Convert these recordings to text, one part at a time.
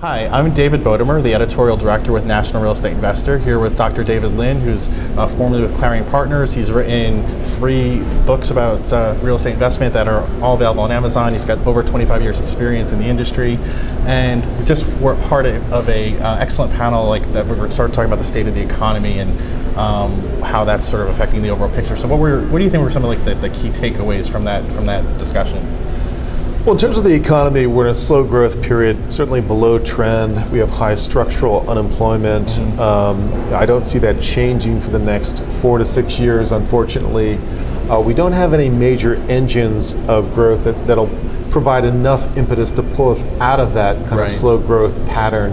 Hi, I'm David Bodemer, the editorial director with National Real Estate Investor, here with Dr. David Lynn, who's formerly with Clarion Partners. He's written 3 books about real estate investment that are all available on Amazon. He's got over 25 years experience in the industry, and we're part of a excellent panel that we're starting talking about the state of the economy and how that's sort of affecting the overall picture. So what do you think were some of the key takeaways from that discussion? Well, in terms of the economy, we're in a slow growth period, certainly below trend. We have high structural unemployment. Mm-hmm. I don't see that changing for the next 4 to 6 years, unfortunately. We don't have any major engines of growth that'll provide enough impetus to pull us out of that kind of slow growth pattern.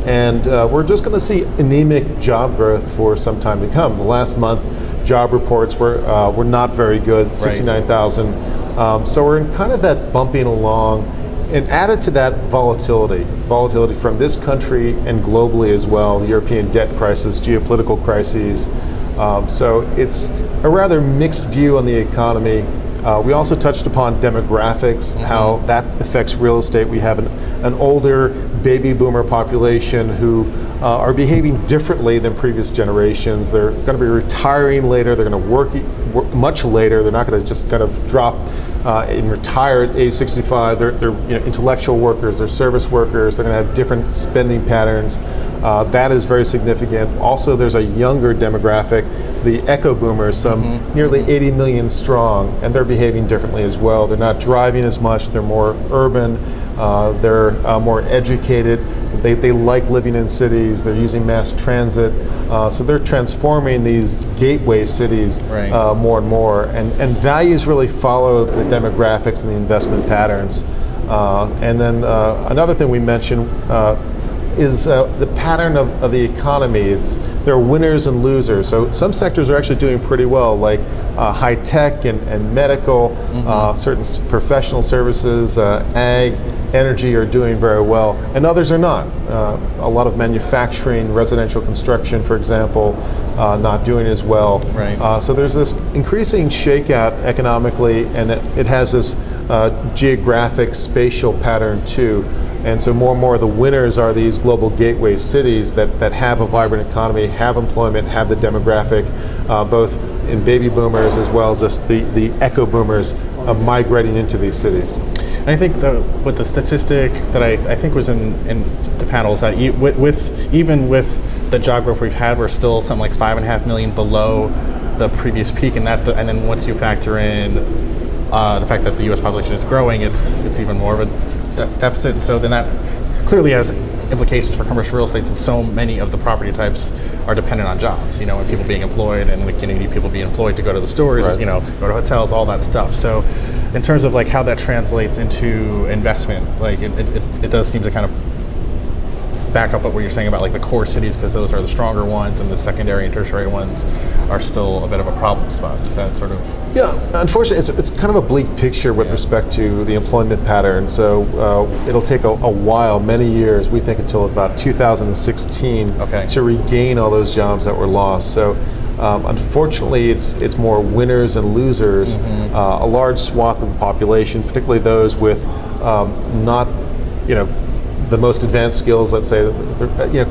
And we're just going to see anemic job growth for some time to come. The last month, job reports were not very good, 69,000. So we're in kind of that bumping along, and added to that volatility from this country and globally as well, the European debt crisis, geopolitical crises. So it's a rather mixed view on the economy. We also touched upon demographics, how that affects real estate. We have an older baby boomer population who are behaving differently than previous generations. They're going to be retiring later. They're going to work much later. They're not going to just kind of drop and retire at age 65. They're intellectual workers. They're service workers. They're going to have different spending patterns. That is very significant. Also, there's a younger demographic, the eco boomers, nearly 80 million strong, and they're behaving differently as well. They're not driving as much. They're more urban. They're more educated. They like living in cities. They're using mass transit. So they're transforming these gateway cities more and more. And values really follow the demographics and the investment patterns. And then another thing we mentioned is the pattern of the economy. There are winners and losers. So some sectors are actually doing pretty well, like high tech and medical, certain professional services, ag, energy are doing very well, and others are not. A lot of manufacturing, residential construction, for example, not doing as well. So there's this increasing shakeout economically, and it has this geographic spatial pattern too. And so more and more the winners are these global gateway cities that have a vibrant economy, have employment, have the demographic, both in baby boomers as well as the eco boomers migrating into these cities. And I think with the statistic that I think was in the panel is that even with the job growth we've had, we're still something like 5.5 million below the previous peak, and then once you factor in the fact that the U.S. population is growing, it's even more of a deficit. So then that clearly has implications for commercial real estate, since so many of the property types are dependent on jobs. And people being employed, and you need people being employed to go to the stores, go to hotels, all that stuff. So, in terms of how that translates into investment, it does seem to kind of back up what you're saying about the core cities, because those are the stronger ones, and the secondary and tertiary ones are still a bit of a problem spot. Is that sort of? Yeah, unfortunately, it's kind of a bleak picture with respect to the employment pattern. So it'll take a while, many years, we think until about 2016, to regain all those jobs that were lost. So unfortunately, it's more winners and losers. A large swath of the population, particularly those with not, the most advanced skills, let's say,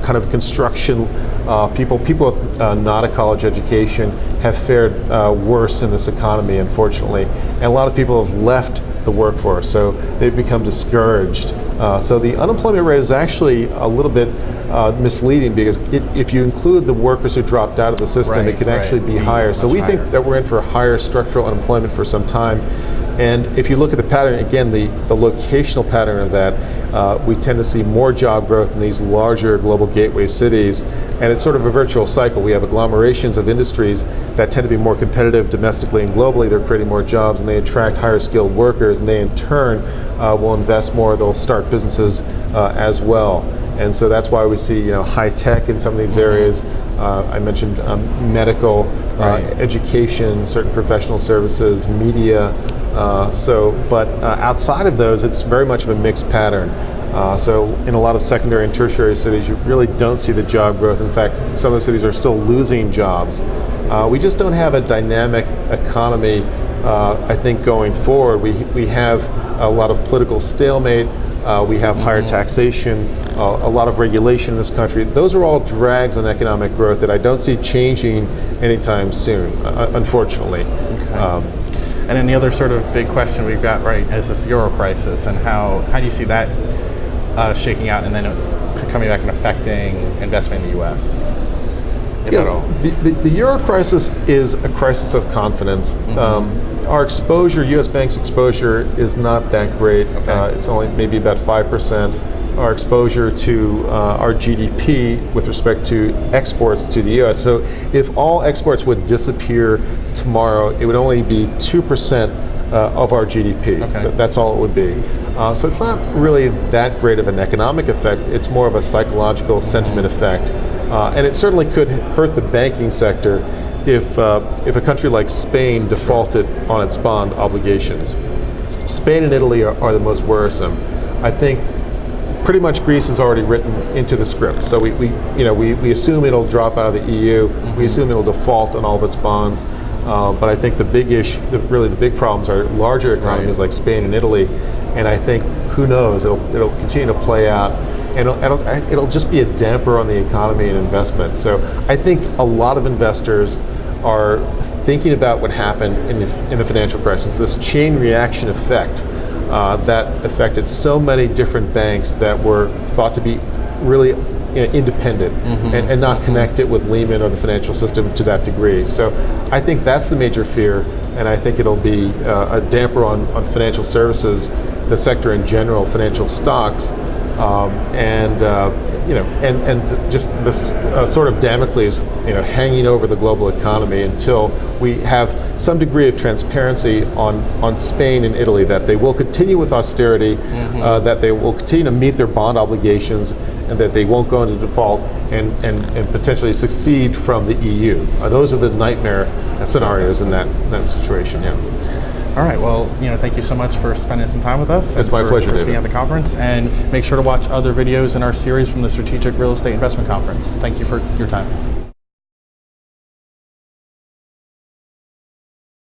kind of construction people with not a college education have fared worse in this economy, unfortunately. And a lot of people have left the workforce, so they've become discouraged. So the unemployment rate is actually a little bit misleading, because if you include the workers who dropped out of the system, it can actually be higher. So we think that we're in for higher structural unemployment for some time. And if you look at the pattern, again, the locational pattern of that, we tend to see more job growth in these larger global gateway cities. And it's sort of a virtual cycle. We have agglomerations of industries that tend to be more competitive domestically and globally. They're creating more jobs, and they attract higher skilled workers, and they in turn will invest more. They'll start businesses as well. And so that's why we see high tech in some of these areas. I mentioned medical, education, certain professional services, media. But outside of those, it's very much of a mixed pattern. So in a lot of secondary and tertiary cities, you really don't see the job growth. In fact, some of the cities are still losing jobs. We just don't have a dynamic economy, I think, going forward. We have a lot of political stalemate. We have higher taxation, a lot of regulation in this country. Those are all drags on economic growth that I don't see changing anytime soon, unfortunately. Okay. And then the other sort of big question we've got, right, is this Euro crisis, and how do you see that shaking out and then coming back and affecting investment in the U.S., if at all? The Euro crisis is a crisis of confidence. Our exposure, U.S. banks' exposure, is not that great. Okay. It's only maybe about 5%. Our exposure to our GDP with respect to exports to the U.S. So if all exports would disappear tomorrow, it would only be 2% of our GDP. Okay. That's all it would be. So it's not really that great of an economic effect. It's more of a psychological sentiment effect. And it certainly could hurt the banking sector if a country like Spain defaulted on its bond obligations. Spain and Italy are the most worrisome. I think pretty much Greece is already written into the script. So we assume it'll drop out of the EU. We assume it'll default on all of its bonds. But I think the big problems are larger economies like Spain and Italy. And I think, who knows, it'll continue to play out. And it'll just be a damper on the economy and investment. So I think a lot of investors are thinking about what happened in the financial crisis, this chain reaction effect that affected so many different banks that were thought to be really independent and not connected with Lehman or the financial system to that degree. So I think that's the major fear, and I think it'll be a damper on financial services, the sector in general, financial stocks. And just this sort of Damocles, hanging over the global economy until we have some degree of transparency on Spain and Italy, that they will continue with austerity, that they will continue to meet their bond obligations, and that they won't go into default and potentially succeed from the EU. Those are the nightmare scenarios in that situation. Yeah. All right, well, thank you so much for spending some time with us. It's my pleasure, for David. being at the conference, and make sure to watch other videos in our series from the Strategic Real Estate Investment Conference. Thank you for your time.